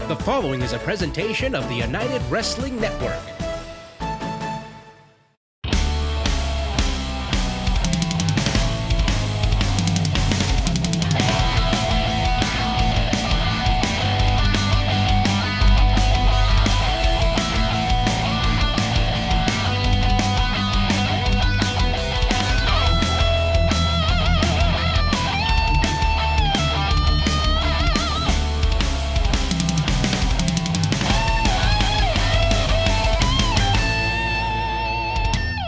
The following is a presentation of the United Wrestling Network.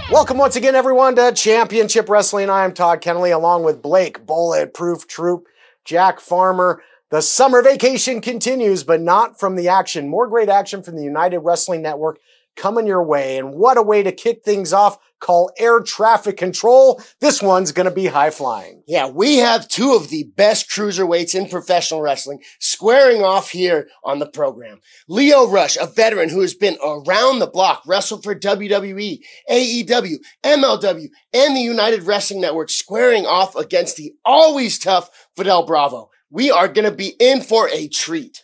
Welcome once again, everyone, to Championship Wrestling. I am Todd Kennelly, along with Blake, Bulletproof Troop, Jack Farmer. The summer vacation continues, but not from the action. More great action from the United Wrestling Network coming your way. And what a way to kick things off. Call air traffic control. This one's going to be high flying. Yeah, we have two of the best cruiserweights in professional wrestling squaring off here on the program. Lio Rush, a veteran who has been around the block, wrestled for WWE, AEW, MLW, and the United Wrestling Network, squaring off against the always tough Fidel Bravo. We are going to be in for a treat.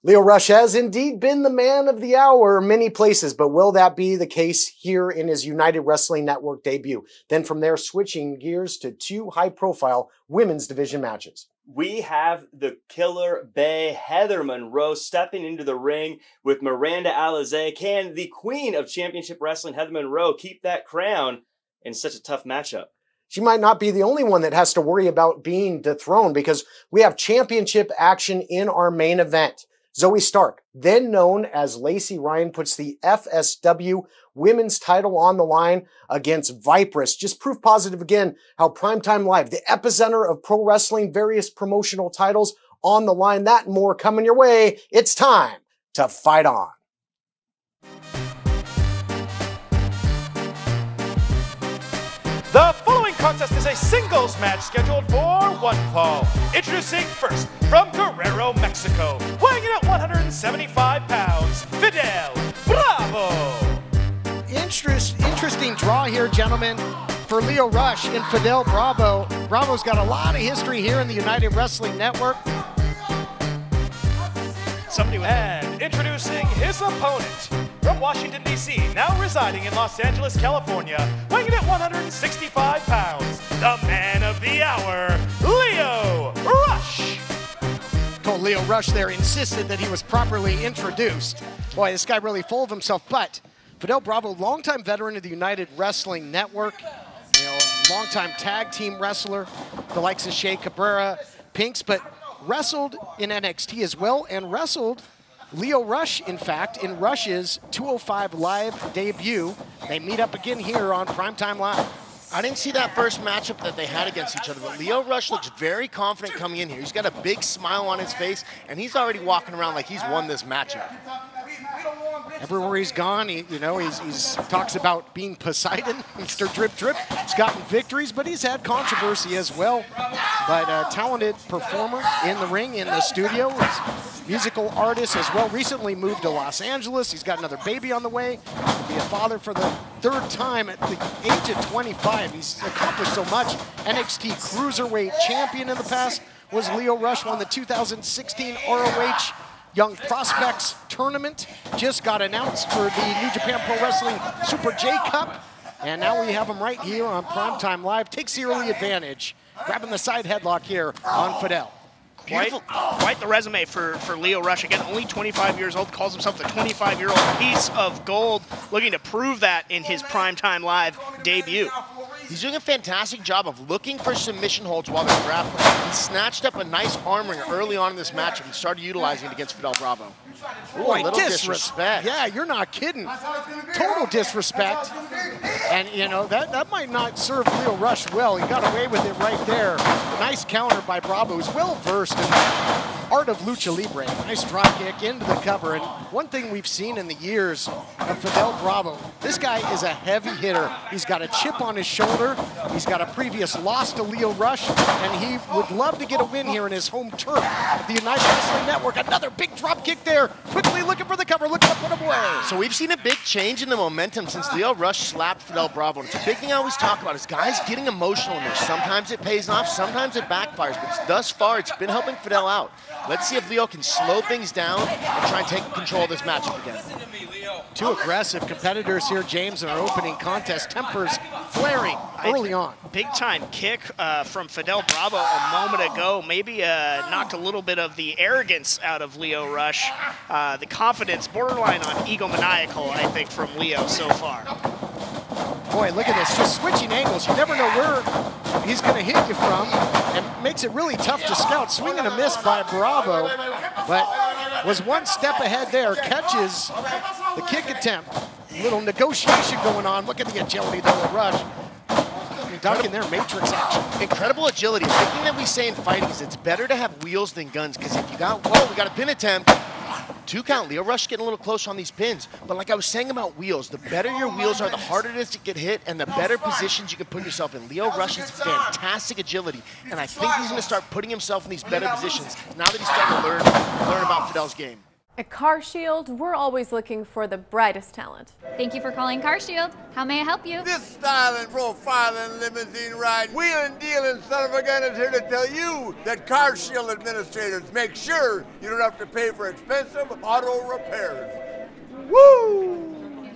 Lio Rush has indeed been the man of the hour many places, but will that be the case here in his United Wrestling Network debut? Then from there, switching gears to two high-profile women's division matches. We have the Killer Bay Heather Monroe stepping into the ring with Miranda ALIZE. Can the queen of championship wrestling, Heather Monroe, keep that crown in such a tough matchup? She might not be the only one that has to worry about being dethroned, because we have championship action in our main event. Zoe Stark, then known as Lacey Ryan, puts the FSW women's title on the line against Vipress. Just proof positive again how Primetime Live, the epicenter of pro wrestling, various promotional titles on the line, that and more coming your way. It's time to fight on. The following contest is a singles match scheduled for one fall. Introducing first, from Guerrero, Mexico, weighing in at 175 pounds, Fidel Bravo. Interesting draw here, gentlemen, for Lio Rush and Fidel Bravo. Bravo's got a lot of history here in the United Wrestling Network. And introducing his opponent, from Washington, D.C., now residing in Los Angeles, California, weighing in at 165 pounds, the man of the hour, Lio Rush. Told Lio Rush there, insisted that he was properly introduced. Boy, this guy really full of himself, but Fidel Bravo, longtime veteran of the United Wrestling Network, longtime tag team wrestler, the likes of Shea Cabrera, Pinks, but wrestled in NXT as well, and wrestled Lio Rush, in fact, in Rush's 205 Live debut. They meet up again here on Primetime Live. I didn't see that first matchup that they had against each other, but Lio Rush looks very confident coming in here. He's got a big smile on his face, and he's already walking around like he's won this matchup. Everywhere he's gone, he talks about being Poseidon, Mr. Drip Drip. He's gotten victories, but he's had controversy as well. But a talented performer in the ring, in the studio. He's a musical artist as well. Recently moved to Los Angeles. He's got another baby on the way. He'll be a father for the third time at the age of 25. He's accomplished so much. NXT Cruiserweight Champion in the past was Lio Rush, won the 2016 ROH Young Prospects Tournament. Just got announced for the New Japan Pro Wrestling Super J Cup. And now we have him right here on Primetime Live. Takes the early advantage. Grabbing the side headlock here on Fidel. Quite the resume for Lio Rush. Again, only 25 years old, calls himself the 25-year-old piece of gold, looking to prove that in his Primetime Live debut. He's doing a fantastic job of looking for submission holds while they're grappling. He snatched up a nice arm ring early on in this matchup and started utilizing it against Fidel Bravo. Ooh, Boy, a little disrespect. Yeah, you're not kidding. Total disrespect. And, you know, that might not serve Lio Rush well. He got away with it right there. Nice counter by Bravo, who's well-versed in the art of lucha libre. Nice drop kick into the cover. And one thing we've seen in the years of Fidel Bravo, this guy is a heavy hitter. He's got a chip on his shoulder. He's got a previous loss to Lio Rush, and he would love to get a win here in his home turf of the United Wrestling Network. Another big drop kick there. Quickly looking for the cover. Looking to put him subway. So we've seen a big change in the momentum since Leo Rush slapped Fidel Bravo. And it's a big thing I always talk about is guys getting emotional in there. Sometimes it pays off, sometimes it backfires, but thus far it's been helping Fidel out. Let's see if Leo can slow things down and try and take control of this matchup again. Two aggressive competitors here, James, in our opening contest. Tempers flaring early on. Big time kick from Fidel Bravo a moment ago. Maybe knocked a little bit of the arrogance out of Leo Rush. The confidence, borderline on egomaniacal, I think, from Leo so far. Boy, look at this, just switching angles. You never know where he's going to hit you from, and makes it really tough to scout. Swing and a miss by Bravo, but was one step ahead there. Catches the kick attempt. Little negotiation going on. Look at the agility though of Rush. Ducking their matrix action. Incredible agility. The thing that we say in fighting is it's better to have wheels than guns, because if you got, whoa, we got a pin attempt. 2 count. Leo Rush getting a little closer on these pins. But like I was saying about wheels, the better your wheels are, the harder it is to get hit, and the better positions you can put yourself in. Leo Rush has fantastic agility, and I think he's going to start putting himself in these better positions now that he's starting to learn about Fidel's game. At Car Shield, we're always looking for the brightest talent. Thank you for calling Car Shield. How may I help you? This styling, profiling, limousine ride, wheeling, dealing son of a gun is here to tell you that Car Shield administrators make sure you don't have to pay for expensive auto repairs. Woo!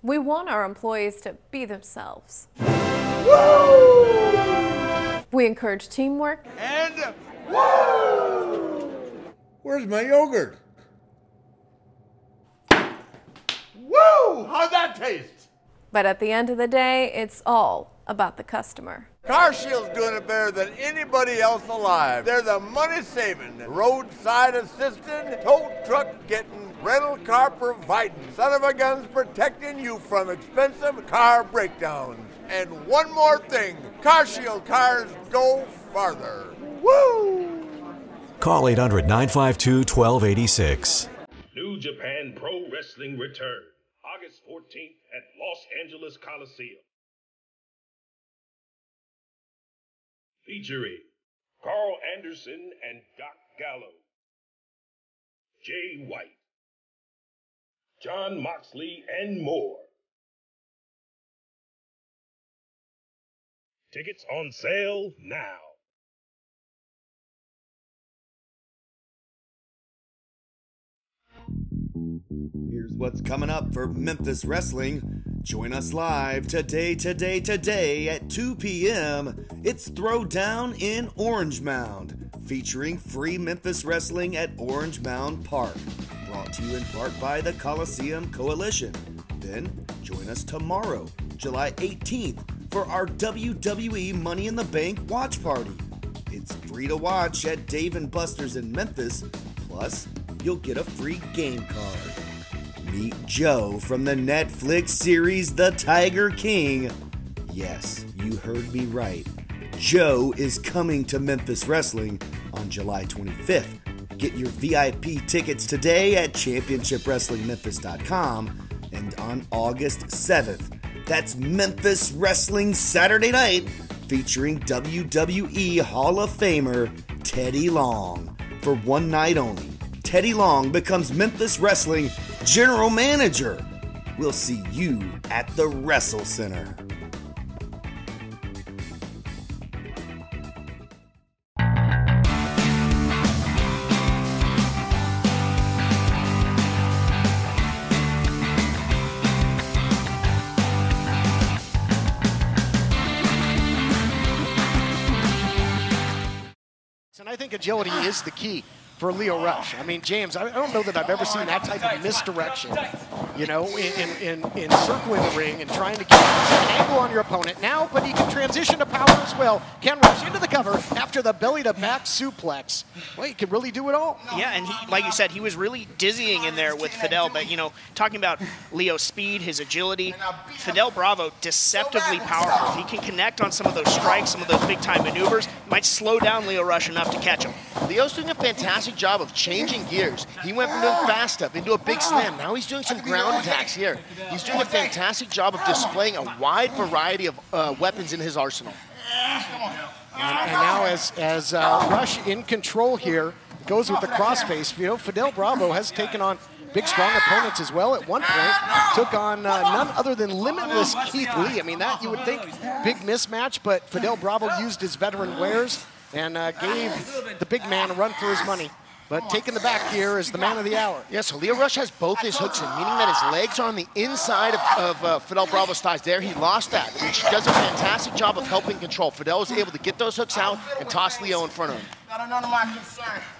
We want our employees to be themselves. Woo! We encourage teamwork. And woo! Where's my yogurt? Woo! How'd that taste? But at the end of the day, it's all about the customer. Car Shield's doing it better than anybody else alive. They're the money-saving, roadside assisting, tow truck getting, rental car providing, son of a guns protecting you from expensive car breakdowns. And one more thing, Car Shield cars go farther. Woo! Call 800-952-1286. New Japan Pro Wrestling return, August 14th at Los Angeles Coliseum. Featuring Carl Anderson and Doc Gallo, Jay White, John Moxley, and more. Tickets on sale now. Here's what's coming up for Memphis Wrestling. Join us live today at 2 p.m. It's Throwdown in Orange Mound, featuring free Memphis Wrestling at Orange Mound Park. Brought to you in part by the Coliseum Coalition. Then join us tomorrow, July 18th, for our WWE Money in the Bank watch party. It's free to watch at Dave & Buster's in Memphis, plus you'll get a free game card. Meet Joe from the Netflix series The Tiger King. Yes, you heard me right. Joe is coming to Memphis Wrestling on July 25th. Get your VIP tickets today at championshipwrestlingmemphis.com and on August 7th. That's Memphis Wrestling Saturday Night, featuring WWE Hall of Famer Teddy Long. For one night only, Teddy Long becomes Memphis Wrestling General Manager. We'll see you at the Wrestle Center. And I think agility is the key for Leo Rush. I mean, James, I don't know that I've ever seen that type of misdirection, you know, in circling the ring and trying to get an angle on your opponent now, but he can transition to power as well. Can rush into the cover after the belly-to-back suplex. Well, he can really do it all. Yeah, and he, like you said, he was really dizzying in there with Fidel, but, you know, talking about Leo's speed, his agility, Fidel Bravo, deceptively powerful. If he can connect on some of those strikes, some of those big-time maneuvers, might slow down Leo Rush enough to catch him. Leo's doing a fantastic job of changing gears. He went from doing fast stuff into a big slam. Now he's doing some ground attacks here. He's doing a fantastic job of displaying a wide variety of weapons in his arsenal. And now as Rush in control here, goes with the crossface. You know, Fidel Bravo has taken on big, strong opponents as well. At one point, took on none other than limitless Keith Lee. I mean, that you would think big mismatch, but Fidel Bravo used his veteran wares and gave the big man a run for his money. But taking the back here is the man of the hour. Yeah, so Leo Rush has both his hooks in, meaning that his legs are on the inside of Fidel Bravo's thighs. There, he lost that, which does a fantastic job of helping control. Fidel was able to get those hooks out and toss Leo in front of him.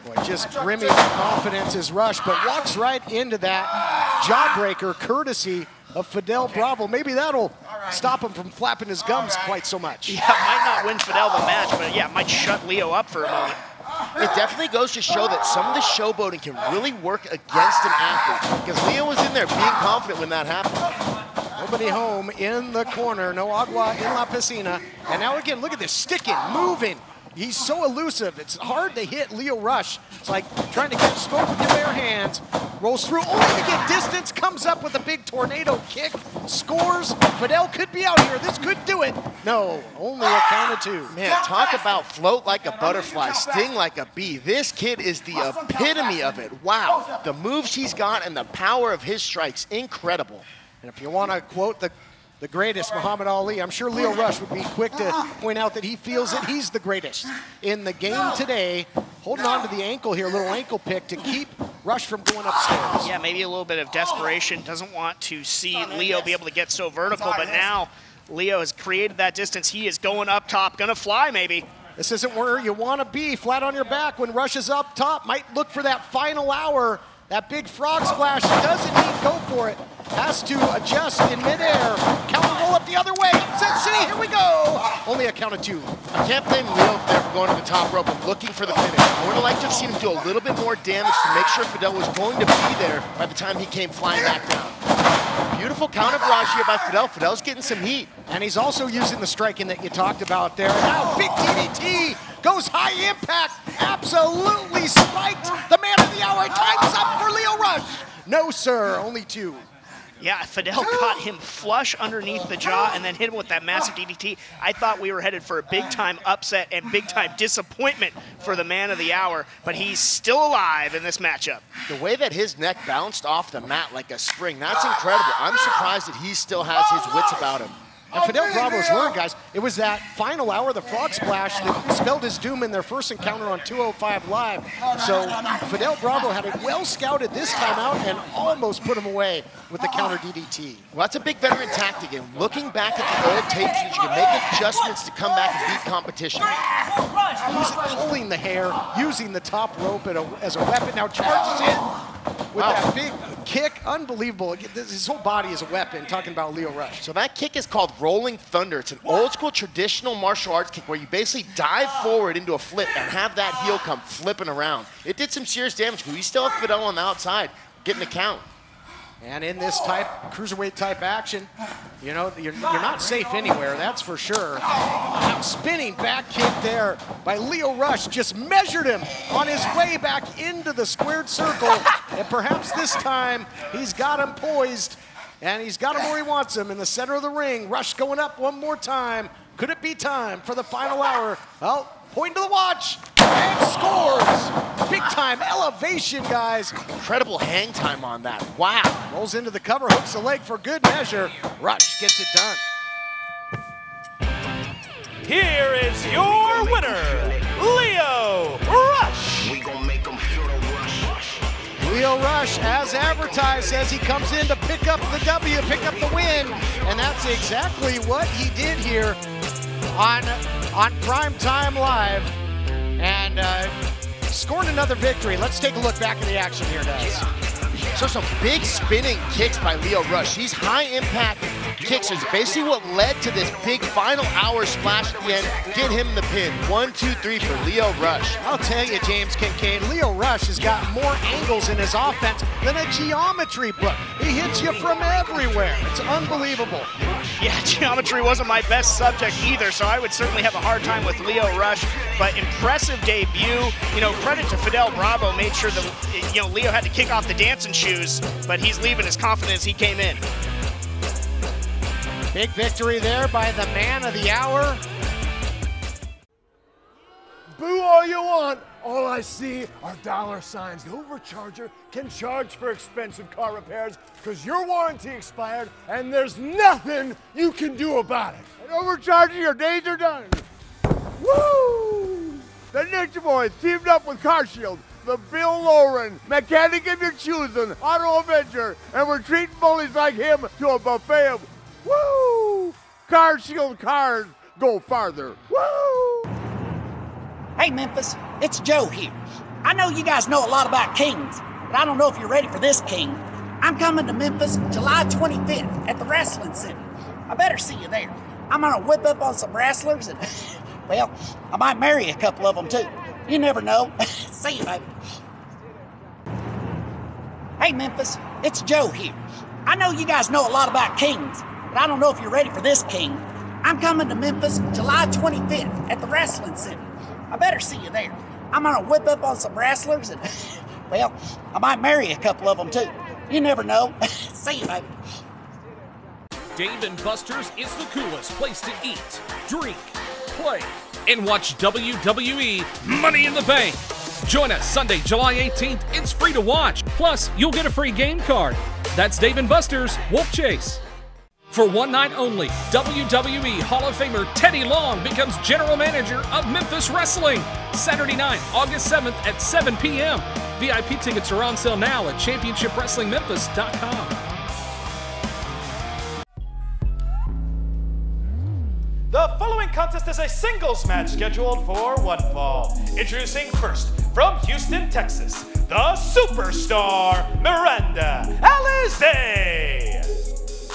Boy, just brimming with confidence is Rush, but walks right into that jawbreaker courtesy of Fidel Bravo. Maybe that'll stop him from flapping his gums quite so much. Yeah, might not win Fidel the match, but yeah, might shut Leo up for a moment. It definitely goes to show that some of the showboating can really work against an athlete, because Leo was in there being confident when that happened. Nobody home in the corner, no agua in la piscina. And now again, look at this, sticking, moving. He's so elusive. It's hard to hit Leo Rush. It's like trying to catch smoke with your bare hands. Rolls through, only to get distance, comes up with a big tornado kick, scores. Fidel could be out here. This could do it. No, only a count of two. Man, talk about float like a butterfly, sting like a bee. This kid is the epitome of it. Wow, the moves he's got and the power of his strikes, incredible. And if you want to quote the greatest, Muhammad Ali, I'm sure Leo Rush would be quick to point out that he feels that he's the greatest in the game today. Holding on to the ankle here, a little ankle pick to keep Rush from going upstairs. Yeah, maybe a little bit of desperation. Doesn't want to see Leo be able to get so vertical, but now Leo has created that distance. He is going up top, gonna fly maybe. This isn't where you want to be, flat on your back when Rush is up top. Might look for that final hour. That big frog splash, doesn't need go for it. Has to adjust in midair. Counter roll up the other way. Upset City, here we go. Only a count of two. I can't blame Leo there for going to the top rope and looking for the finish. I would have liked to have seen him do a little bit more damage to make sure Fidel was going to be there by the time he came flying back down. Beautiful counter barrage here by Fidel. Fidel's getting some heat. And he's also using the striking that you talked about there. Now big DDT goes high impact. Absolutely spiked. The man of the hour. Time's up for Leo Rush. No, sir, only two. Yeah, Fidel caught him flush underneath the jaw and then hit him with that massive DDT. I thought we were headed for a big-time upset and big-time disappointment for the man of the hour, but he's still alive in this matchup. The way that his neck bounced off the mat like a spring, that's incredible. I'm surprised that he still has his wits about him. And Fidel Bravo's learned, guys. It was that final hour, the frog splash, that spelled his doom in their first encounter on 205 Live. So Fidel Bravo had it well scouted this time out and almost put him away with the counter DDT. Well, that's a big veteran tactic, and looking back at the old tapes, you can make adjustments to come back and beat competition. He's pulling the hair, using the top rope as a weapon. Now charges in with that big kick. Unbelievable. His whole body is a weapon, talking about Leo Rush. So that kick is called Rolling Thunder. It's an old school traditional martial arts kick where you basically dive forward into a flip and have that heel come flipping around. It did some serious damage, but we still have Fidel on the outside getting a count. And in this cruiserweight type action, you know, you're not safe anywhere, that's for sure. Now spinning back kick there by Leo Rush, just measured him on his way back into the squared circle. And perhaps this time he's got him poised and he's got him where he wants him in the center of the ring. Rush going up one more time. Could it be time for the final hour? Oh, pointing to the watch and scores. Big time elevation, guys. Incredible hang time on that. Wow. Rolls into the cover, hooks the leg for good measure. Rush gets it done. Here is your winner, Leo Rush. We gonna make them feel the rush. Leo Rush, as advertised, says he comes in to pick up the W, pick up the win. And that's exactly what he did here on Primetime Live. And scored another victory. Let's take a look back at the action here, guys. So some big spinning kicks by Leo Rush. These high impact kicks is basically what led to this big final hour splash at the end. Get him the pin. 1, 2, 3 for Leo Rush. I'll tell you, James Kincaid, Leo Rush has got more angles in his offense than a geometry book. He hits you from everywhere. It's unbelievable. Yeah, geometry wasn't my best subject either, so I would certainly have a hard time with Leo Rush. But impressive debut. You know, credit to Fidel Bravo, made sure that, you know, Leo had to kick off the dancing shoes, but he's leaving as confident as he came in. Big victory there by the man of the hour. Boo all you want. All I see are dollar signs. The overcharger can charge for expensive car repairs because your warranty expired and there's nothing you can do about it. And overcharging, your days are done. Woo! The Ninja Boys teamed up with CarShield, the Bill Lauren, mechanic of your choosing, auto avenger, and we're treating bullies like him to a buffet of woo! CarShield cars go farther. Woo! Hey Memphis, it's Joe here. I know you guys know a lot about kings, but I don't know if you're ready for this king. I'm coming to Memphis July 25th at the Wrestling Center. I better see you there. I'm gonna whip up on some wrestlers and, well, I might marry a couple of them too. You never know. See you, baby. Hey Memphis, it's Joe here. I know you guys know a lot about kings, but I don't know if you're ready for this king. I'm coming to Memphis July 25th at the Wrestling Center. I better see you there. I'm gonna whip up on some wrestlers and, well, I might marry a couple of them too. You never know. See you, baby. Dave & Buster's is the coolest place to eat, drink, play, and watch WWE Money in the Bank. Join us Sunday, July 18th. It's free to watch. Plus, you'll get a free game card. That's Dave & Buster's Wolf Chase. For one night only, WWE Hall of Famer Teddy Long becomes General Manager of Memphis Wrestling. Saturday night, August 7th at 7 p.m. VIP tickets are on sale now at ChampionshipWrestlingMemphis.com. The following contest is a singles match scheduled for one fall. Introducing first, from Houston, Texas, the superstar, Miranda ALIZE.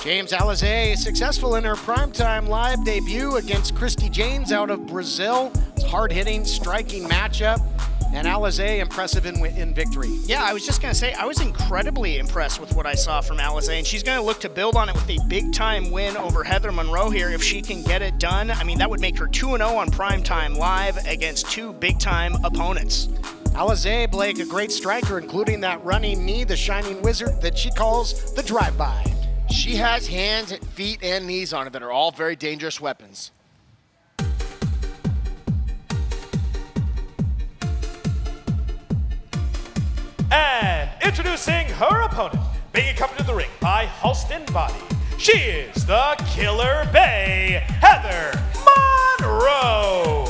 James ALIZE successful in her primetime live debut against Christy Janes out of Brazil. It's a hard-hitting, striking matchup, and ALIZE impressive in victory. Yeah, I was just going to say, I was incredibly impressed with what I saw from ALIZE, and she's going to look to build on it with a big-time win over Heather Monroe here. If she can get it done, I mean, that would make her 2-0 on primetime live against two big-time opponents. ALIZE, Blake, a great striker, including that running knee, the shining wizard that she calls the drive-by. She has hands, feet, and knees on her that are all very dangerous weapons. And introducing her opponent, being accompanied to the ring by Halston Body, she is the Killer Bay, Heather Monroe.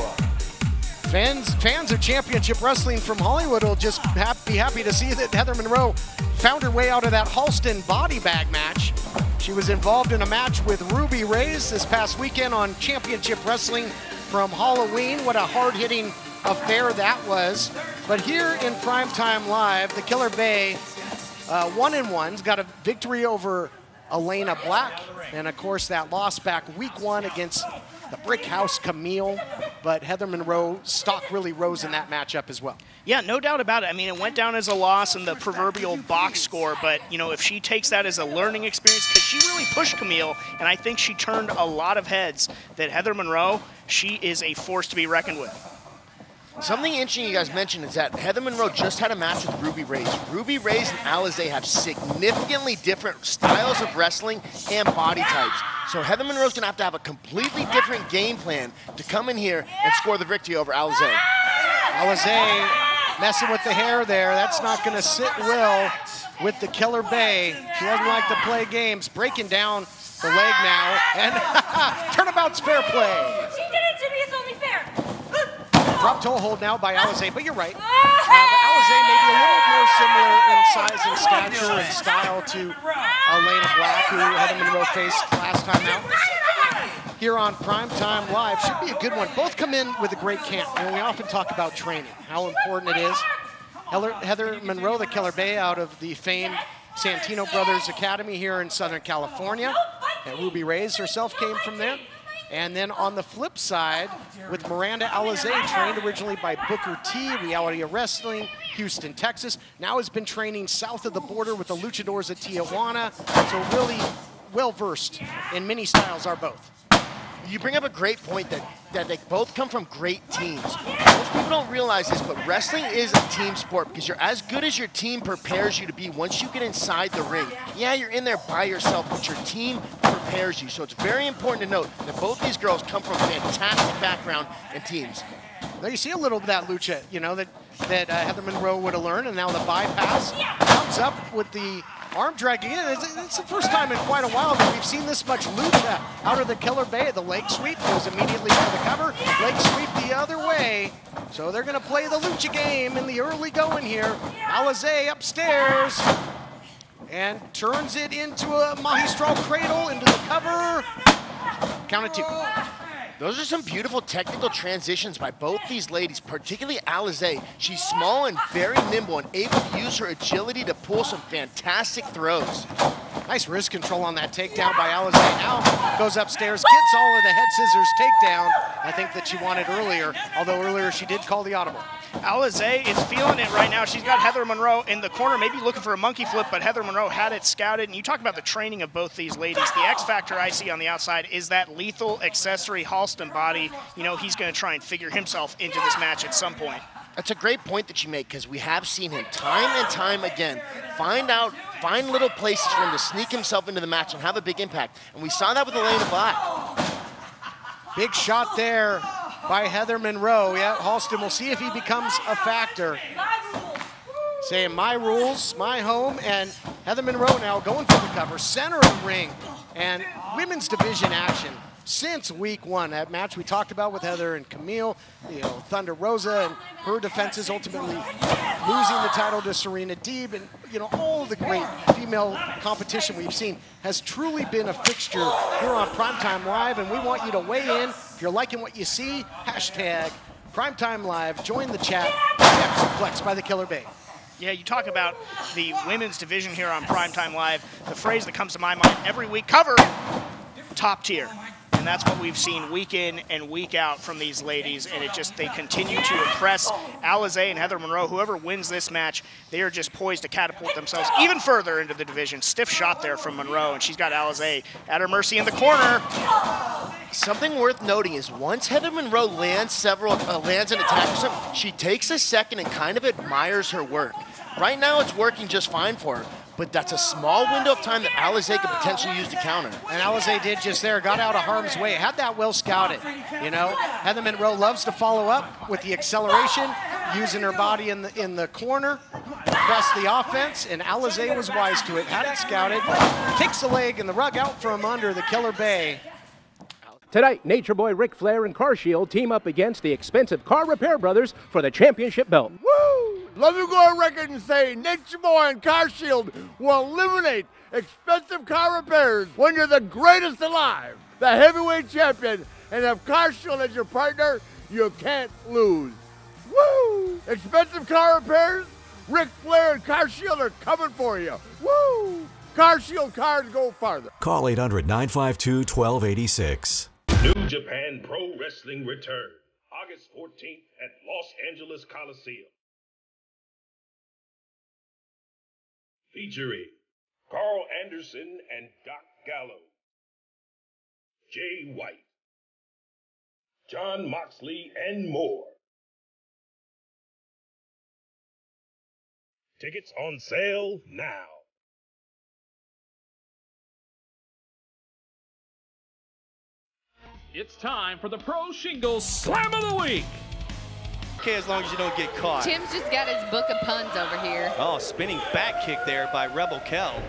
Fans of Championship Wrestling from Hollywood will just be happy to see that Heather Monroe found her way out of that Halston body bag match. She was involved in a match with Ruby Reyes this past weekend on Championship Wrestling from Halloween. What a hard-hitting affair that was. But here in Primetime Live, the Killer Bay, 1-1's got a victory over Elena Black, and of course that loss back week 1 against the Brick House Camille, but Heather Monroe stock really rose in that matchup as well. Yeah, no doubt about it. I mean, it went down as a loss in the proverbial box score, but, you know, if she takes that as a learning experience, because she really pushed Camille, and I think she turned a lot of heads, that Heather Monroe, she is a force to be reckoned with. Something interesting you guys mentioned is that Heather Monroe just had a match with Ruby Reyes. Ruby Reyes and ALIZE have significantly different styles of wrestling and body types. So Heather Monroe's gonna have to have a completely different game plan to come in here and score the victory over ALIZE. ALIZE messing with the hair there. That's not gonna sit well with the Killer Bay. She doesn't like to play games. Breaking down the leg now, and turnabout's fair play. She did it to me, it's only fair. Drop toe hold now by ALIZE, but you're right. But ALIZE may be a little more similar in size and stature and style to Elena Black, who Heather Monroe faced last time out. Here on Primetime Live, should be a good one. Both come in with a great camp. And we often talk about training, how important it is. Heather Monroe, the Killer Bay, out of the famed Santino Brothers Academy here in Southern California. And Ruby Reyes herself came from there. And then on the flip side, with Miranda ALIZE, trained originally by Booker T, Reality of Wrestling, Houston, Texas. Now has been training south of the border with the Luchadors at Tijuana. So really well-versed in many styles are both. You bring up a great point that they both come from great teams. Most people don't realize this, but wrestling is a team sport because you're as good as your team prepares you to be once you get inside the ring. Yeah, you're in there by yourself, but your team prepares you. So it's very important to note that both these girls come from fantastic background and teams. Now you see a little of that lucha, you know, that that Heather Monroe would have learned, and now the bypass comes up with the arm drag again. It's the first time in quite a while that we've seen this much lucha out of the Killer Bay. The leg sweep goes immediately for the cover. Leg sweep the other way. So they're going to play the lucha game in the early going here. Alize upstairs and turns it into a Magistral cradle into the cover. Count it 2. Those are some beautiful technical transitions by both these ladies, particularly Alize. She's small and very nimble and able to use her agility to pull some fantastic throws. Nice wrist control on that takedown by Alize. Now goes upstairs, gets all of the head scissors takedown, I think that she wanted earlier, although earlier she did call the audible. Alize is feeling it right now. She's got Heather Monroe in the corner, maybe looking for a monkey flip, but Heather Monroe had it scouted. And you talk about the training of both these ladies. The X factor I see on the outside is that lethal accessory Halston body. You know, he's going to try and figure himself into this match at some point. That's a great point that you make, because we have seen him time and time again find little places for him to sneak himself into the match and have a big impact. And we saw that with Elena Black. Big shot there by Heather Monroe. Yeah, Halston, we'll see if he becomes a factor. Saying my rules, my home, and Heather Monroe now going for the cover, center of the ring, and women's division action since week 1. That match we talked about with Heather and Camille, you know, Thunder Rosa and her defenses ultimately losing the title to Serena Deeb, and you know, all of the great female competition we've seen has truly been a fixture here on Primetime Live, and we want you to weigh in. If you're liking what you see, hashtag Primetime Live, join the chat. Suplex by the Killer Bay. Yeah, you talk about the women's division here on Primetime Live. The phrase that comes to my mind every week, cover, top tier. And that's what we've seen week in and week out from these ladies, and they continue to impress. Alize and Heather Monroe, whoever wins this match, they are just poised to catapult themselves even further into the division. Stiff shot there from Monroe, and she's got Alize at her mercy in the corner. Something worth noting is once Heather Monroe lands an attack or something, she takes a second and kind of admires her work. Right now it's working just fine for her, but that's a small window of time that Alize could potentially use to counter. And Alize did just there, got out of harm's way, had that well scouted. You know, Heather Monroe loves to follow up with the acceleration, using her body in the corner, press the offense, and Alize was wise to it, had it scouted, kicks the leg and the rug out from under the Killer Bay. Tonight, Nature Boy Ric Flair and Car Shield team up against the expensive Car Repair Brothers for the championship belt. Woo! Let me go on record and say Nature Boy and Car Shield will eliminate expensive car repairs when you're the greatest alive, the heavyweight champion, and if Car Shield is your partner, you can't lose. Woo! Expensive car repairs, Ric Flair and Car Shield are coming for you. Woo! Car Shield cars go farther. Call 800-952-1286. New Japan Pro Wrestling return August 14th at Los Angeles Coliseum. Featuring Carl Anderson and Doc Gallo, Jay White, John Moxley, and more. Tickets on sale now. It's time for the Pro Shingles Slam of the Week. Okay, as long as you don't get caught. Tim's just got his book of puns over here. Oh, spinning back kick there by Rebel Kell.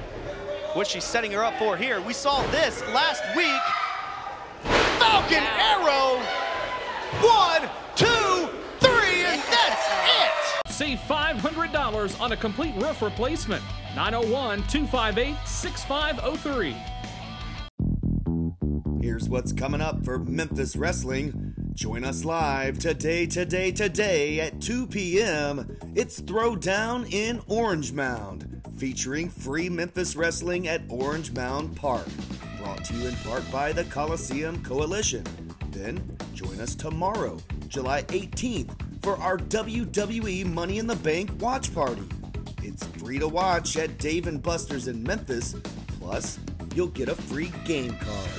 What's she setting her up for here? We saw this last week. Falcon Arrow. 1, 2, 3, and that's it. Save $500 on a complete roof replacement. 901-258-6503. Here's what's coming up for Memphis Wrestling. Join us live today at 2 p.m. It's Throwdown in Orange Mound, featuring free Memphis Wrestling at Orange Mound Park. Brought to you in part by the Coliseum Coalition. Then join us tomorrow, July 18th, for our WWE Money in the Bank watch party. It's free to watch at Dave & Buster's in Memphis, plus you'll get a free game card.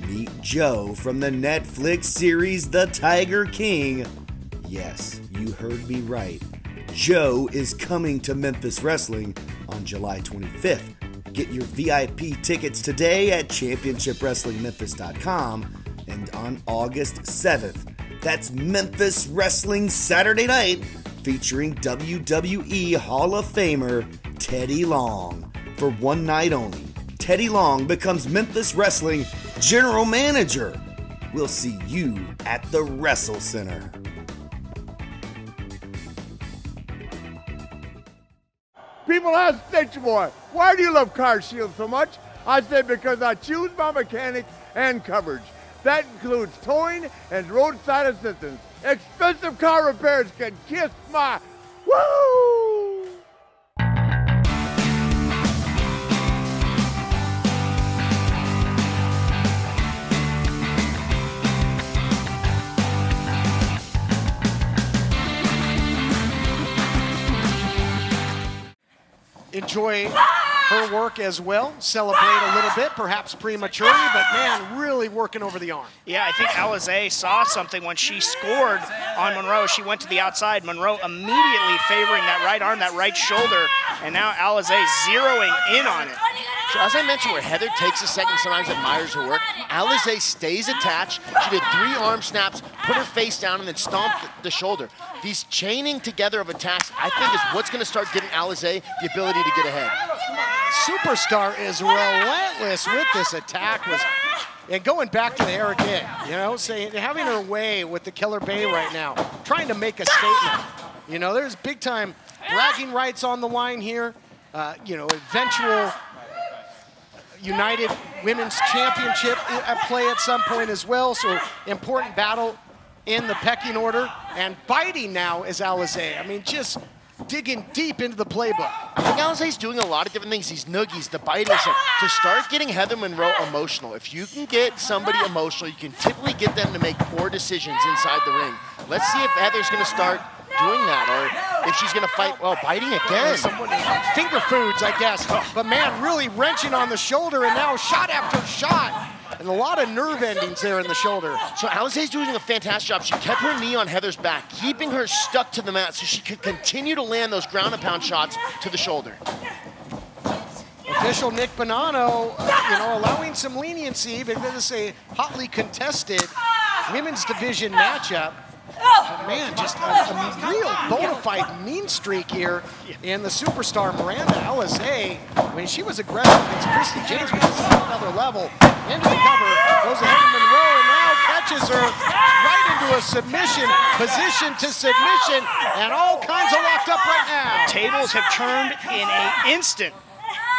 Meet Joe from the Netflix series The Tiger King. Yes, you heard me right. Joe is coming to Memphis Wrestling on July 25th. Get your VIP tickets today at championshipwrestlingmemphis.com and on August 7th. That's Memphis Wrestling Saturday night featuring WWE Hall of Famer Teddy Long. For one night only, Teddy Long becomes Memphis Wrestling General Manager. We'll see you at the Wrestle Center. People ask Nature Boy, why do you love Car Shield so much? I say because I choose my mechanic and coverage. That includes towing and roadside assistance. Expensive car repairs can kiss my woo! Enjoy her work as well. Celebrate a little bit, perhaps prematurely, but man, really working over the arm. Yeah, I think Alize saw something when she scored on Monroe. She went to the outside. Monroe immediately favoring that right arm, that right shoulder, and now Alize zeroing in on it. So as I mentioned, where Heather takes a second, sometimes admires her work, Alize stays attached. She did 3 arm snaps, put her face down, and then stomped the shoulder. These chaining together of attacks, I think, is what's going to start giving Alize the ability to get ahead. Superstar is relentless with this attack. And going back to the air again, you know, having her way with the Killer Bay right now, trying to make a statement. You know, there's big time bragging rights on the line here. You know, eventual United Women's Championship at play at some point as well. So important battle in the pecking order. And biting now is Alize. I mean, just digging deep into the playbook. I think Alize's doing a lot of different things. These noogies, the biting, to start getting Heather Monroe emotional. If you can get somebody emotional, you can typically get them to make poor decisions inside the ring. Let's see if Heather's going to start doing that, or if she's going to fight, well, biting again. Finger foods, I guess. But man, really wrenching on the shoulder, and now shot after shot. And a lot of nerve endings there in the shoulder. So Alize's doing a fantastic job. She kept her knee on Heather's back, keeping her stuck to the mat so she could continue to land those ground and pound shots to the shoulder. Official Nick Bonanno, you know, allowing some leniency, but this is a hotly contested women's division matchup. But man, just a real bona fide mean streak here in the superstar Miranda Alize. When she was aggressive against Christy James, but this is another level. Into the cover, goes ahead to Monroe, and now catches her right into a submission, position to submission, and all kinds of locked up right now. Tables have turned in an instant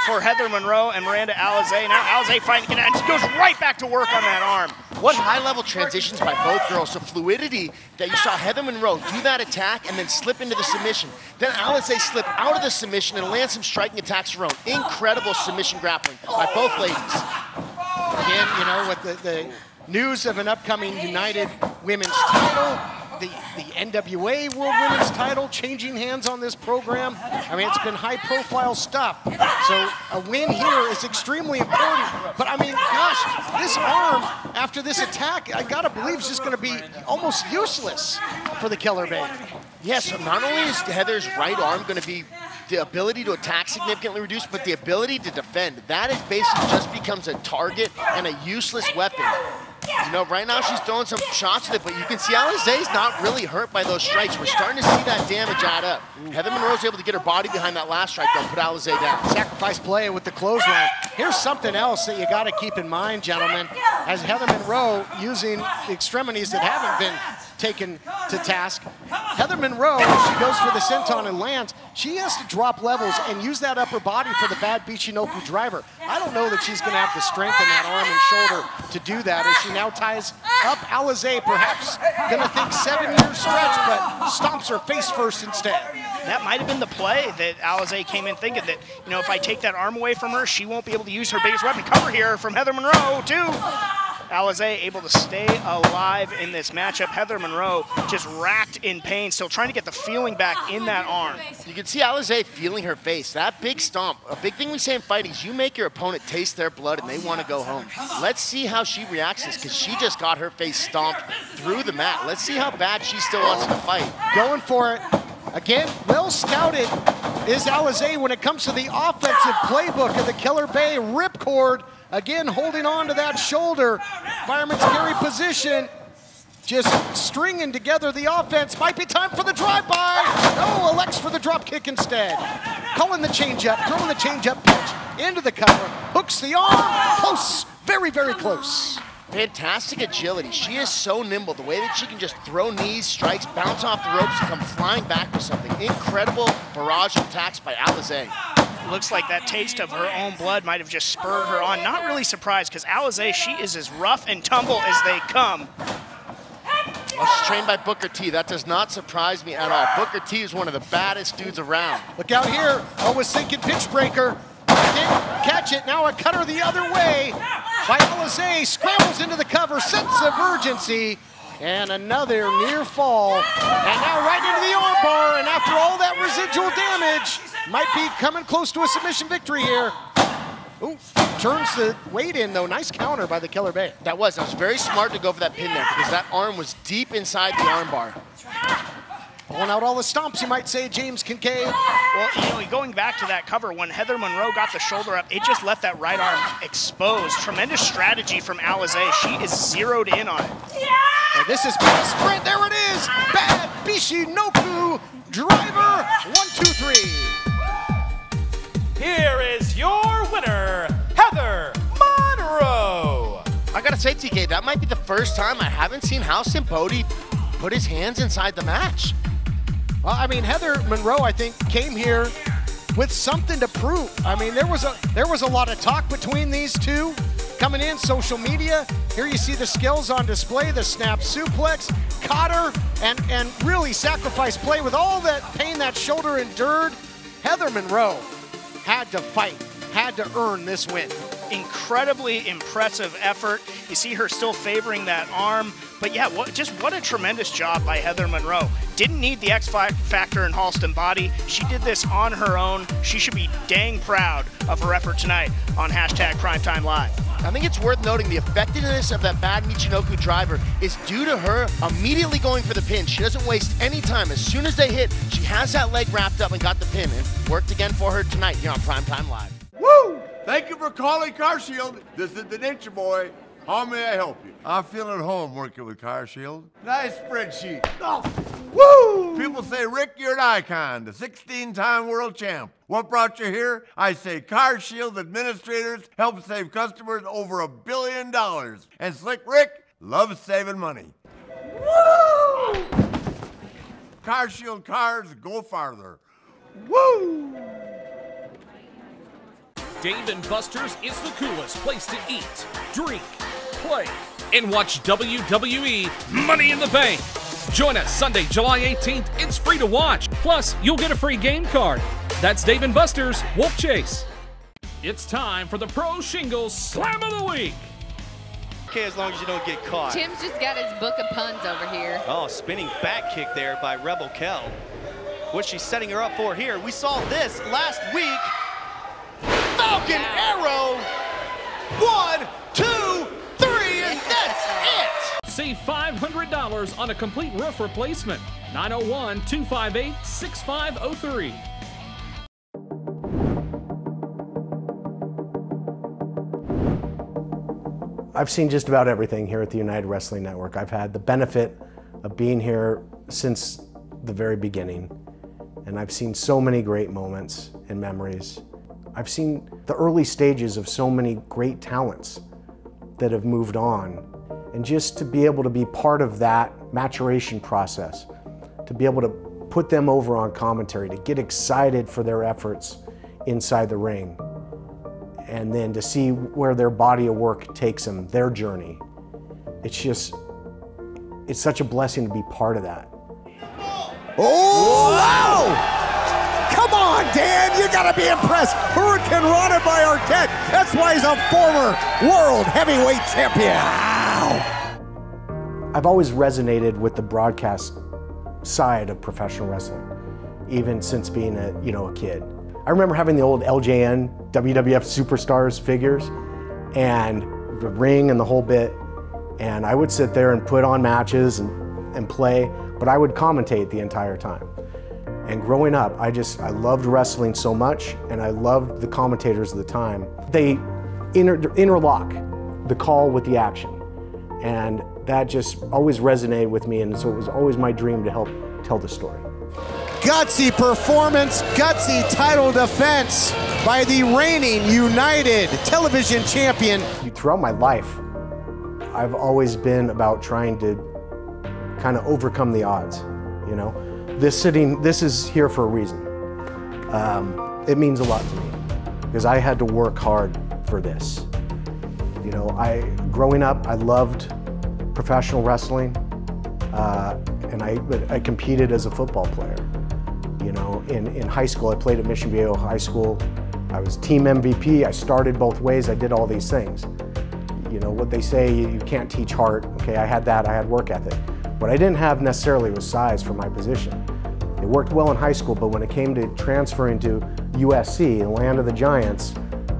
for Heather Monroe and Miranda Alize. Now Alize fighting again, and just goes right back to work on that arm. What high-level transitions by both girls. The fluidity that you saw Heather Monroe do that attack and then slip into the submission. Then Alize slip out of the submission and land some striking attacks of her own. Incredible submission grappling by both ladies. Again, you know, with the news of an upcoming United Women's title, the NWA World Women's title changing hands on this program. I mean, it's been high-profile stuff. So a win here is extremely important. But I mean, gosh, this arm after this attack, I gotta believe, is just going to be almost useless for the Killer Bay. Yes, so not only is Heather's right arm going to be the ability to attack significantly reduced, but the ability to defend. That is basically just becomes a target and a useless weapon. You know, right now she's throwing some shots with it, but you can see Alize's not really hurt by those strikes. We're starting to see that damage add up. Heather Monroe's able to get her body behind that last strike, though, put Alize down. Sacrifice play with the clothesline. Here's something else that you got to keep in mind, gentlemen. As Heather Monroe using the extremities that haven't been taken to task, Heather Monroe, she goes for the senton and lands. She has to drop levels and use that upper body for the bad Bichinoku driver. I don't know that she's going to have the strength in that arm and shoulder to do that, as she now ties up Alize, perhaps going to think 7-year stretch, but stomps her face first instead. That might have been the play that Alize came in thinking that, you know, if I take that arm away from her, she won't be able to use her biggest weapon. Cover here from Heather Monroe, too. Alize able to stay alive in this matchup. Heather Monroe just racked in pain, still trying to get the feeling back in that arm. You can see Alize feeling her face. That big stomp, a big thing we say in fighting is you make your opponent taste their blood and they want to go home. Let's see how she reacts to this, because she just got her face stomped through the mat. Let's see how bad she still wants to fight. Going for it. Again, well scouted is Alize when it comes to the offensive playbook of the Killer Bay. Ripcord, again, holding on to that shoulder. Fireman's carry position. just stringing together the offense. Might be time for the drive-by. No, elects for the drop kick instead. Calling the change-up, throwing the change-up pitch into the cover. Hooks the arm, close, very, very close. Fantastic agility. She is so nimble. The way that she can just throw knees, strikes, bounce off the ropes, and come flying back with something. Incredible barrage of attacks by ALIZE. Looks like that taste of her own blood might have just spurred her on. Not really surprised, because ALIZE, she is as rough and tumble as they come. Well, she's trained by Booker T. That does not surprise me at all. Booker T is one of the baddest dudes around. Look out here. Oh, was thinking pitch breaker. Didn't catch it. Now a cutter the other way by ALIZE. Scrambles into the cover. Sense of urgency. And another near fall. And now right into the arm bar. And after all that residual damage, might be coming close to a submission victory here. Ooh, turns the weight in though. Nice counter by the Killer Bay. That was very smart to go for that pin there because that arm was deep inside the arm bar. Pulling out all the stomps, you might say, James Kincaid. Well, you know, going back to that cover, when Heather Monroe got the shoulder up, it just left that right arm exposed. Tremendous strategy from ALIZE. She is zeroed in on it. And this is bad sprint. There it is. Bad Bishinoku driver. 1, 2, 3. Here is your winner, Heather Monroe. I gotta say, TK, that might be the first time I haven't seen Houston Bodie put his hands inside the match. Well, I mean, Heather Monroe, I think, came here with something to prove. I mean, there was a lot of talk between these two coming in, social media. Here you see the skills on display, the snap suplex, caught her, and really sacrificed play with all that pain that shoulder endured. Heather Monroe had to fight, had to earn this win. Incredibly impressive effort. You see her still favoring that arm. But yeah, what a tremendous job by Heather Monroe. Didn't need the X Factor in Halston body. She did this on her own. She should be dang proud of her effort tonight on #Primetime Live. I think it's worth noting the effectiveness of that bad Michinoku driver is due to her immediately going for the pin. She doesn't waste any time. As soon as they hit, she has that leg wrapped up and got the pin. And worked again for her tonight here on Primetime Live. Woo! Thank you for calling Car Shield. This is the Nature Boy. How may I help you? I feel at home working with Car Shield. Nice spreadsheet. Oh. Woo! People say, Rick, you're an icon, the 16-time world champ. What brought you here? I say Car Shield administrators help save customers over $1 billion. And Slick Rick loves saving money. Woo! Car Shield cars go farther. Woo! Dave & Buster's is the coolest place to eat, drink, play, and watch WWE Money in the Bank. Join us Sunday, July 18th. It's free to watch. Plus, you'll get a free game card. That's Dave & Buster's Wolf Chase. It's time for the Pro Shingles Slam of the Week. Okay, as long as you don't get caught. Tim's just got his book of puns over here. Oh, spinning back kick there by Rebel Kell. What's she setting her up for here? We saw this last week. Falcon Arrow. 1, 2, 3, and that's it. Save $500 on a complete roof replacement. 901-258-6503. I've seen just about everything here at the United Wrestling Network. I've had the benefit of being here since the very beginning, and I've seen so many great moments and memories. I've seen the early stages of so many great talents that have moved on, and just to be able to be part of that maturation process, to be able to put them over on commentary, to get excited for their efforts inside the ring, and then to see where their body of work takes them, their journey. It's such a blessing to be part of that. Oh, wow! Come on, Dan, you gotta be impressed. Hurricane Rana by Arquette. That's why he's a former world heavyweight champion. Wow! I've always resonated with the broadcast side of professional wrestling, even since being a kid. I remember having the old LJN WWF Superstars figures and the ring and the whole bit, and I would sit there and put on matches and play, but I would commentate the entire time. And growing up, I loved wrestling so much, and I loved the commentators of the time. They interlock the call with the action, and that just always resonated with me, and so it was always my dream to help tell the story. Gutsy performance, gutsy title defense by the reigning United Television Champion. Throughout my life, I've always been about trying to kind of overcome the odds, you know. This is here for a reason. It means a lot to me because I had to work hard for this. You know, growing up, I loved professional wrestling, and I competed as a football player. You know, in high school, I played at Mission Viejo High School. I was team MVP. I started both ways. I did all these things. You know, what they say, you can't teach heart. Okay, I had that. I had work ethic. What I didn't have necessarily was size for my position. It worked well in high school, but when it came to transferring to USC, the land of the Giants,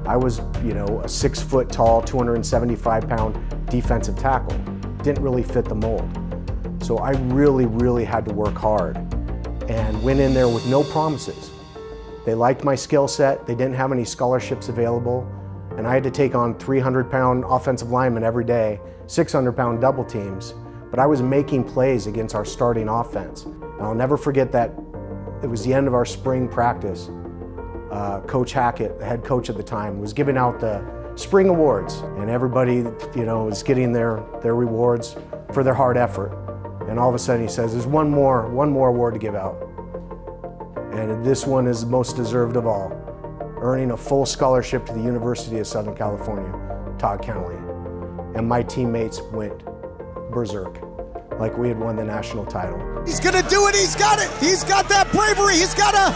I was, you know, a 6 foot tall, 275-pound defensive tackle. Didn't really fit the mold. So I really, really had to work hard and went in there with no promises. They liked my skill set. They didn't have any scholarships available. And I had to take on 300-pound offensive linemen every day, 600-pound double teams. But I was making plays against our starting offense. And I'll never forget that it was the end of our spring practice. Coach Hackett, the head coach at the time, was giving out the spring awards. And everybody, you know, was getting their rewards for their hard effort. And all of a sudden he says, there's one more award to give out. And this one is most deserved of all, earning a full scholarship to the University of Southern California, Todd County. And my teammates went berserk, like we had won the national title. He's gonna do it, he's got it! He's got that bravery, he's got it!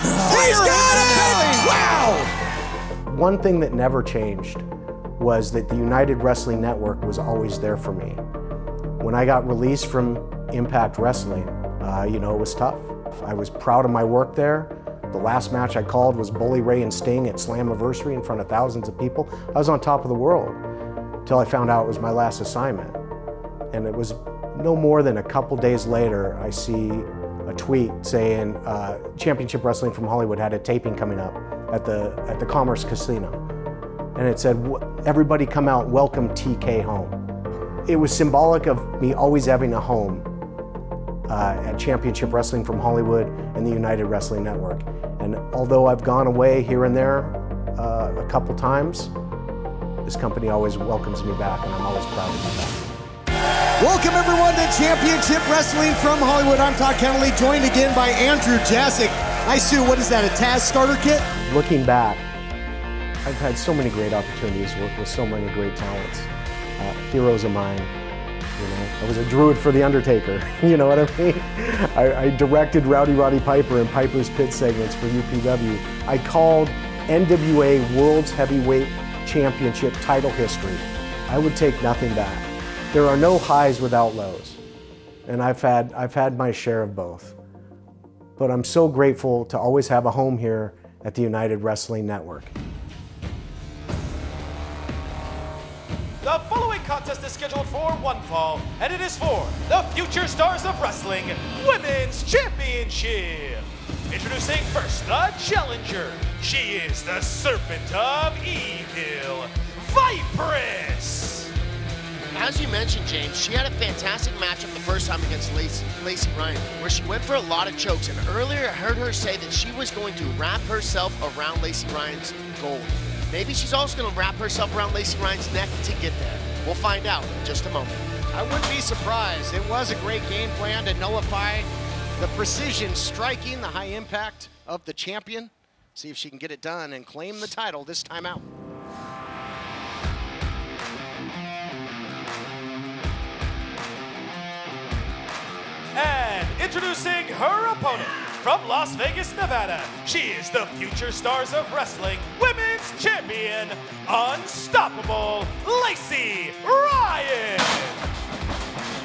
Wow! One thing that never changed was that the United Wrestling Network was always there for me. When I got released from Impact Wrestling, you know, it was tough. I was proud of my work there. The last match I called was Bully Ray and Sting at Slammiversary in front of thousands of people. I was on top of the world until I found out it was my last assignment. And it was no more than a couple days later, I see a tweet saying Championship Wrestling from Hollywood had a taping coming up at the Commerce Casino. And it said, everybody come out, welcome TK home. It was symbolic of me always having a home at Championship Wrestling from Hollywood and the United Wrestling Network. And although I've gone away here and there a couple times, this company always welcomes me back, and I'm always proud to be back. Welcome everyone to Championship Wrestling from Hollywood. I'm Todd Kennelly, joined again by Andrew Jasic. Hi Sue, what is that, a Taz starter kit? Looking back, I've had so many great opportunities to work with so many great talents, heroes of mine. You know, I was a druid for The Undertaker, you know what I mean? I directed Rowdy Roddy Piper and Piper's Pit segments for UPW. I called NWA World's Heavyweight Championship title history. I would take nothing back. There are no highs without lows, and I've had my share of both. But I'm so grateful to always have a home here at the United Wrestling Network. The following contest is scheduled for one fall, and it is for the Future Stars of Wrestling Women's Championship. Introducing first, the challenger. She is the Serpent of Evil, Viperous. As you mentioned, James, she had a fantastic matchup the first time against Lacey Ryan, where she went for a lot of chokes. And earlier I heard her say that she was going to wrap herself around Lacey Ryan's gold. Maybe she's also going to wrap herself around Lacey Ryan's neck to get there. We'll find out in just a moment. I wouldn't be surprised. It was a great game plan to nullify the precision striking, the high impact of the champion. See if she can get it done and claim the title this time out. And introducing her opponent from Las Vegas, Nevada, she is the Future Stars of Wrestling Women's Champion, Unstoppable Lacey Ryan.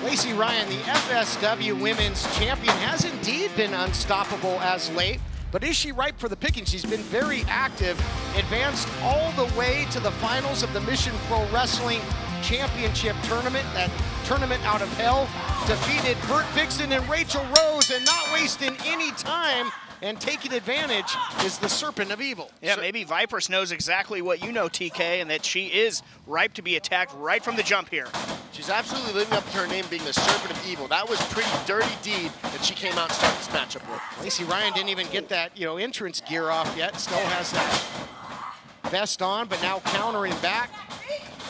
Lacey Ryan, the FSW Women's Champion, has indeed been unstoppable as late, but is she ripe for the picking? She's been very active, advanced all the way to the finals of the Mission Pro Wrestling Championship Tournament, that tournament out of hell, defeated Bert Vixen and Rachel Rose, and not wasting any time, and taking advantage is the Serpent of Evil. Yeah, maybe Vipress knows exactly what you know, TK, and that she is ripe to be attacked right from the jump here. She's absolutely living up to her name, being the Serpent of Evil. That was a pretty dirty deed that she came out and started this matchup with. Lacey Ryan didn't even get that, entrance gear off yet. Still has that vest on, but now countering back.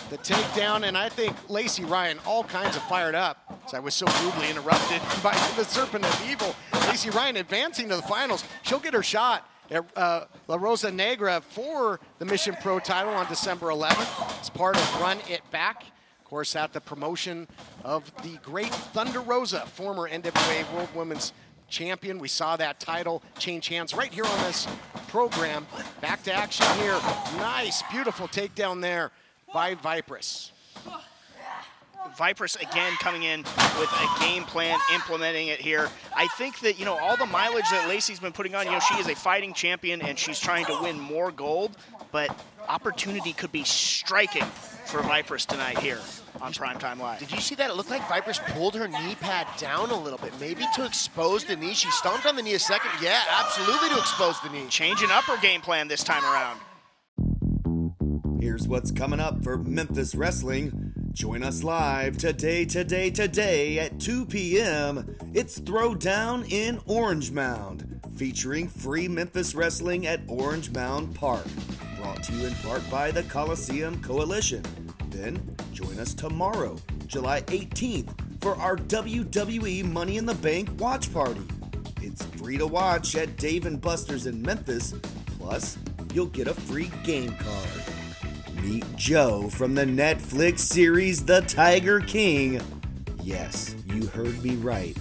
The takedown, and I think Lacey Ryan all kinds of fired up. So I was so rudely interrupted by the Serpent of Evil. Lacey Ryan advancing to the finals. She'll get her shot at La Rosa Negra for the Mission Pro title on December 11th. It's part of Run It Back. Of course, at the promotion of the great Thunder Rosa, former NWA World Women's Champion. We saw that title change hands right here on this program. Back to action here. Nice, beautiful takedown there by Vipress. Vipress again coming in with a game plan, implementing it here. I think that, all the mileage that Lacey's been putting on, she is a fighting champion and she's trying to win more gold, but opportunity could be striking for Vipress tonight here on Primetime Live. Did you see that? It looked like Vipress pulled her knee pad down a little bit, maybe to expose the knee. She stomped on the knee a second. Yeah, absolutely to expose the knee. Changing up her game plan this time around. Here's what's coming up for Memphis Wrestling. Join us live today at 2 p.m. It's Throwdown in Orange Mound, featuring free Memphis Wrestling at Orange Mound Park. Brought to you in part by the Coliseum Coalition. Then join us tomorrow, July 18th, for our WWE Money in the Bank watch party. It's free to watch at Dave & Buster's in Memphis, plus you'll get a free game card. Meet Joe from the Netflix series The Tiger King. Yes, you heard me right.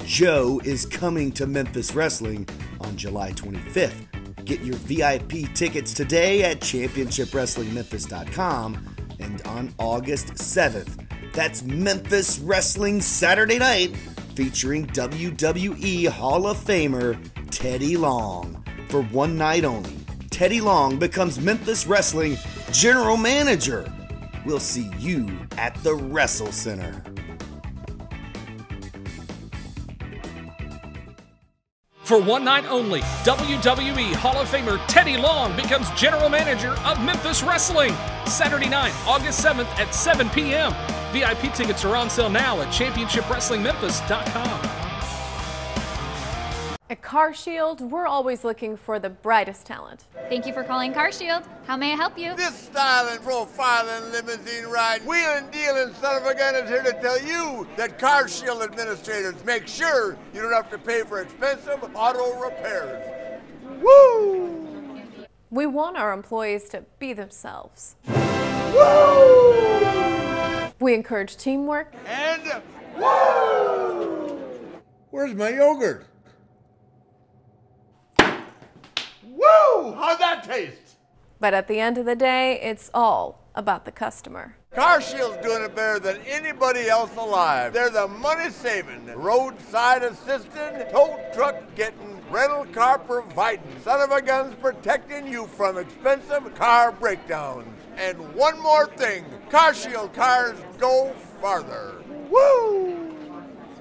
Joe is coming to Memphis Wrestling on July 25th. Get your VIP tickets today at championshipwrestlingmemphis.com and on August 7th. That's Memphis Wrestling Saturday Night featuring WWE Hall of Famer Teddy Long. For one night only, Teddy Long becomes Memphis Wrestling General Manager. We'll see you at the Wrestle Center. For one night only, WWE Hall of Famer Teddy Long becomes General Manager of Memphis Wrestling. Saturday night, August 7th at 7 p.m. VIP tickets are on sale now at championshipwrestlingmemphis.com. At Car Shield, we're always looking for the brightest talent. Thank you for calling Car Shield. How may I help you? This styling, profiling, limousine ride, wheeling, dealing son of a gun is here to tell you that Car Shield administrators make sure you don't have to pay for expensive auto repairs. Woo! We want our employees to be themselves. Woo! We encourage teamwork. And woo! Where's my yogurt? Woo! How'd that taste? But at the end of the day, it's all about the customer. Car Shield's doing it better than anybody else alive. They're the money-saving, roadside assisting, tow truck getting, rental car providing, son of a guns protecting you from expensive car breakdowns. And one more thing, Car Shield cars go farther. Woo!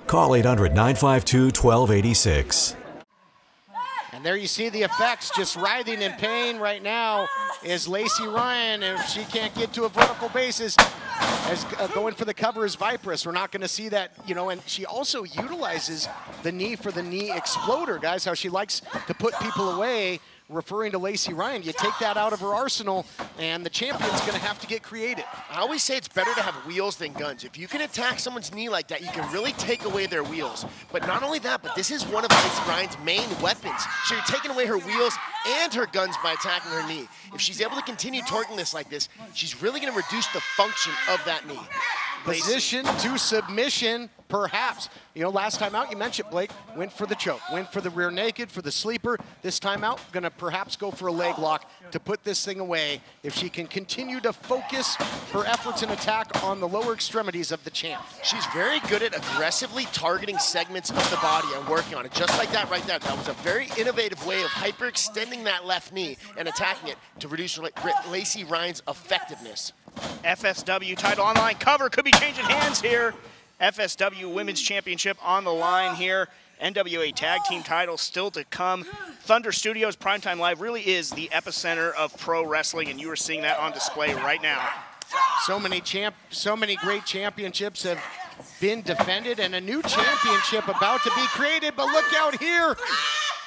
Call 800-952-1286. And there you see the effects, just writhing in pain right now is Lacey Ryan. If she can't get to a vertical basis, as going for the cover is Vipress. We're not going to see that, and she also utilizes the knee for the knee exploder, guys, how she likes to put people away, referring to Lacey Ryan. You take that out of her arsenal, and the champion's going to have to get creative. I always say it's better to have wheels than guns. If you can attack someone's knee like that, you can really take away their wheels. But not only that, but this is one of Lacey Ryan's main weapons. So you're taking away her wheels and her guns by attacking her knee. If she's able to continue torquing this like this, she's really going to reduce the function of that knee. Position to submission, perhaps. Last time out, you mentioned, Blake, went for the choke, went for the rear naked, for the sleeper. This time out, going to perhaps go for a leg lock to put this thing away if she can continue to focus her efforts and attack on the lower extremities of the champ. She's very good at aggressively targeting segments of the body and working on it, just like that right there. That was a very innovative way of hyperextending that left knee and attacking it to reduce Lacey Ryan's effectiveness. FSW title online cover could be changing hands here. FSW Women's Championship on the line here. NWA Tag Team titles still to come. Thunder Studios Primetime Live really is the epicenter of pro wrestling, and you are seeing that on display right now. So many great championships have been defended, and a new championship about to be created, but look out here.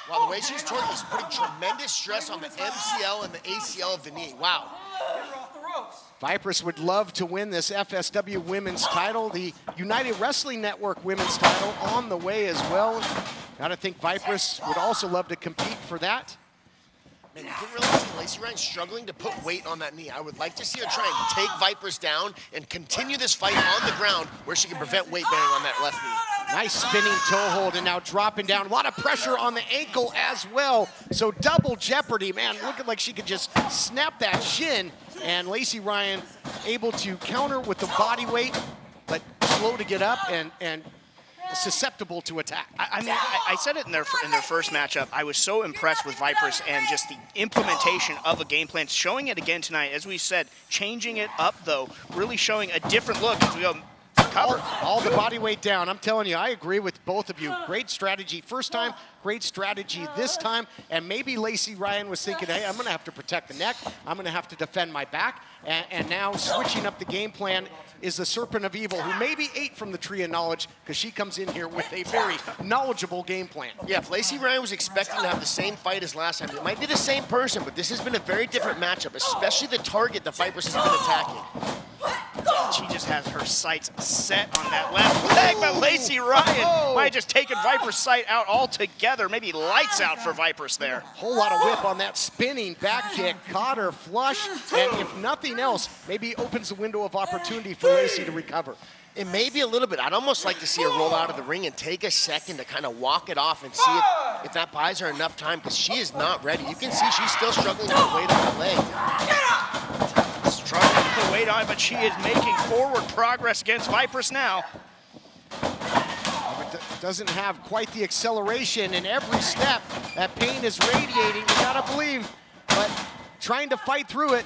Wow, the way she's twerking is putting tremendous stress on the MCL and the ACL of the knee. Wow. Vipress would love to win this FSW women's title, the United Wrestling Network women's title on the way as well. Gotta think Vipress would also love to compete for that. Man, you didn't really see Lacey Ryan struggling to put weight on that knee. I would like to see her try and take Vipress down and continue this fight on the ground where she can prevent weight bearing on that left knee. Nice spinning toe hold and now dropping down. A lot of pressure on the ankle as well. So double jeopardy, man. Looking like she could just snap that shin. And Lacey Ryan able to counter with the body weight, but slow to get up and susceptible to attack. I mean, I said it in their first matchup. I was so impressed with Vipress and just the implementation of a game plan. Showing it again tonight, as we said, changing it up though, really showing a different look as we go cover. All the body weight down. I'm telling you, I agree with both of you. Great strategy first time, great strategy this time. And maybe Lacey Ryan was thinking, hey, I'm going to have to protect the neck. I'm going to have to defend my back. And now switching up the game plan is the Serpent of Evil, who maybe ate from the Tree of Knowledge, because she comes in here with a very knowledgeable game plan. Yeah, if Lacey Ryan was expecting to have the same fight as last time, it might be the same person, but this has been a very different matchup, especially the target the Vipress has been attacking. She just has her sights set on that left leg, but Lacey Ryan might have just taken Vipress' sight out altogether. Maybe lights out for Vipress there. Whole lot of whip on that spinning back kick. Caught her flush, and if nothing else, maybe opens the window of opportunity for Lacey to recover. It may be a little bit. I'd almost like to see her roll out of the ring and take a second to kind of walk it off and see if that buys her enough time, because she is not ready. You can see she's still struggling to put weight on her leg. Struggling to put weight on, but she is making forward progress against Vipress now. Doesn't have quite the acceleration in every step. That pain is radiating, you gotta believe, but trying to fight through it.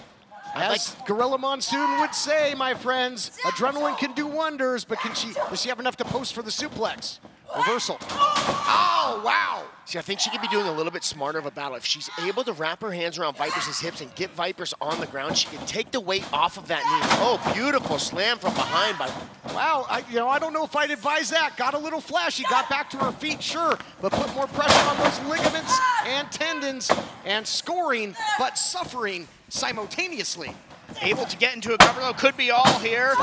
As Gorilla Monsoon would say, my friends, adrenaline can do wonders, but does she have enough to post for the suplex? Reversal. Oh, wow. See, I think she could be doing a little bit smarter of a battle. If she's able to wrap her hands around Vipress' hips and get Vipress on the ground, she can take the weight off of that knee. Oh, beautiful slam from behind by... Wow, I don't know if I'd advise that. Got a little flashy, got back to her feet, sure, but put more pressure on those ligaments and tendons, and scoring, but suffering simultaneously. Able to get into a cover, though, could be all here.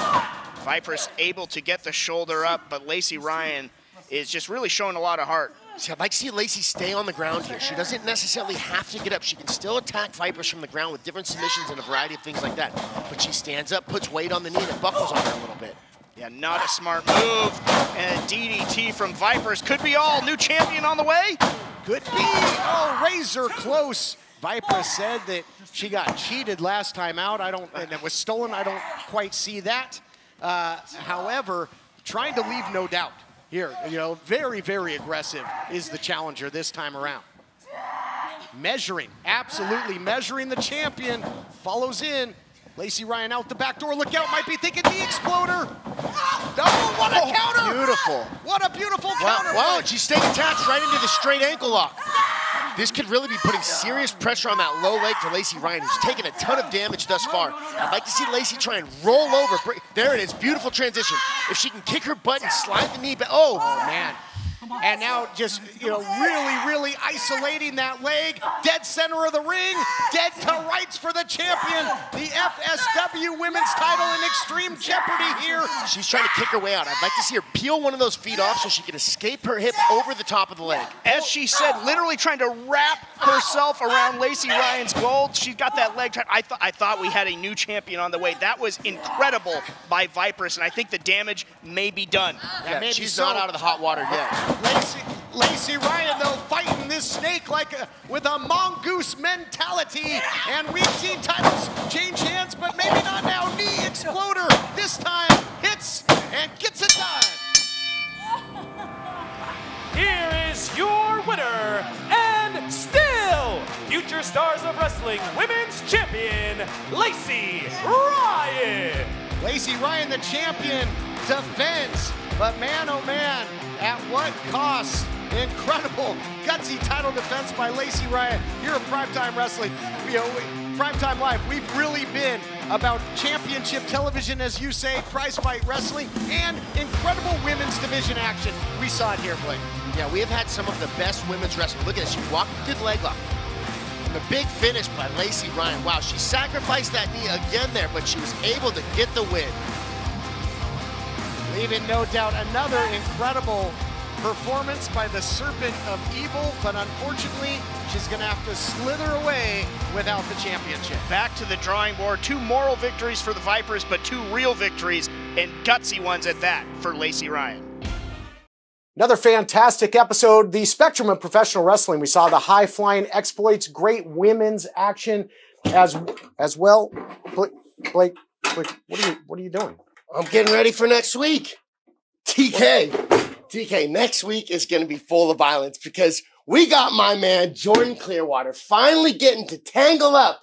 Vipress able to get the shoulder up, but Lacey Ryan is just really showing a lot of heart. See, I'd like to see Lacey stay on the ground here. She doesn't necessarily have to get up. She can still attack Vipress from the ground with different submissions and a variety of things like that. But she stands up, puts weight on the knee, and buckles on her a little bit. Yeah, not a smart move. And a DDT from Vipress. Could be all. New champion on the way. Could be. Oh, razor close. Vipress said that she got cheated last time out. And it was stolen. I don't quite see that. However, trying to leave no doubt. Here, very, very aggressive is the challenger this time around. Measuring, absolutely measuring the champion. Follows in. Lacey Ryan out the back door. Look out, might be thinking knee exploder. Oh, what a counter! Beautiful. What a beautiful counter. Wow, she's staying attached right into the straight ankle lock. This could really be putting serious pressure on that low leg for Lacey Ryan, who's taken a ton of damage thus far. I'd like to see Lacey try and roll over. There it is, beautiful transition. If she can kick her butt and slide the knee back. Oh, man. And now just, really isolating that leg. Dead center of the ring. Dead to rights for the champion. The FSW women's title in extreme jeopardy here. She's trying to kick her way out. I'd like to see her peel one of those feet off so she can escape her hip over the top of the leg. As she said, literally trying to wrap herself around Lacey Ryan's gold. She's got that leg tight. I thought we had a new champion on the way. That was incredible by Vipress, and I think the damage may be done. Yeah, she's not out of the hot water yet. Lacey Ryan, though, fighting this snake with a mongoose mentality. And we've seen titles change hands, but maybe not now. Knee exploder this time hits and gets it done. Here is your winner, and still future stars of wrestling women's champion, Lacey Ryan. Lacey Ryan, the champion, defends, but man, oh man, at what cost Incredible, gutsy title defense by Lacey Ryan here at Primetime Wrestling. Primetime Live, we've really been about championship television, as you say, prize fight wrestling, and incredible women's division action. We saw it here, Blake. Yeah, we have had some of the best women's wrestling. Look at this, she walked, good leg lock. And the big finish by Lacey Ryan. Wow, she sacrificed that knee again there, but she was able to get the win. Leaving no doubt another incredible performance by the Serpent of Evil, but unfortunately, she's going to have to slither away without the championship. Back to the drawing board. 2 moral victories for the Vipers, but 2 real victories, and gutsy ones at that for Lacey Ryan. Another fantastic episode. The spectrum of professional wrestling. We saw the high-flying exploits, great women's action as well. Blake, what are you doing? I'm getting ready for next week. TK, next week is going to be full of violence because we got my man Jordan Clearwater finally getting to tangle up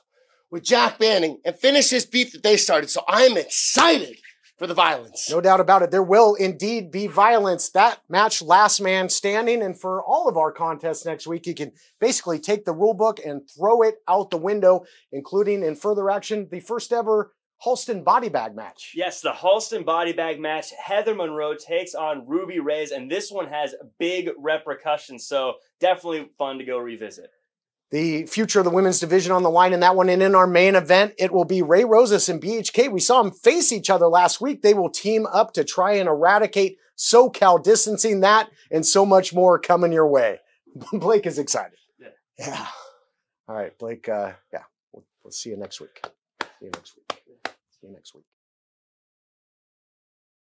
with Jack Banning and finish this beef that they started. So I'm excited for the violence. No doubt about it. There will indeed be violence. That match, last man standing. And for all of our contests next week, you can basically take the rule book and throw it out the window, including in further action, the first ever Halston body bag match. Yes, the Halston body bag match. Heather Monroe takes on Ruby Reyes, and this one has big repercussions, so definitely fun to go revisit. The future of the women's division on the line in that one, and in our main event, it will be Ray Rosas and BHK. We saw them face each other last week. They will team up to try and eradicate SoCal distancing. That and so much more coming your way. Blake is excited. Yeah. All right, Blake, we'll see you next week. See you next week.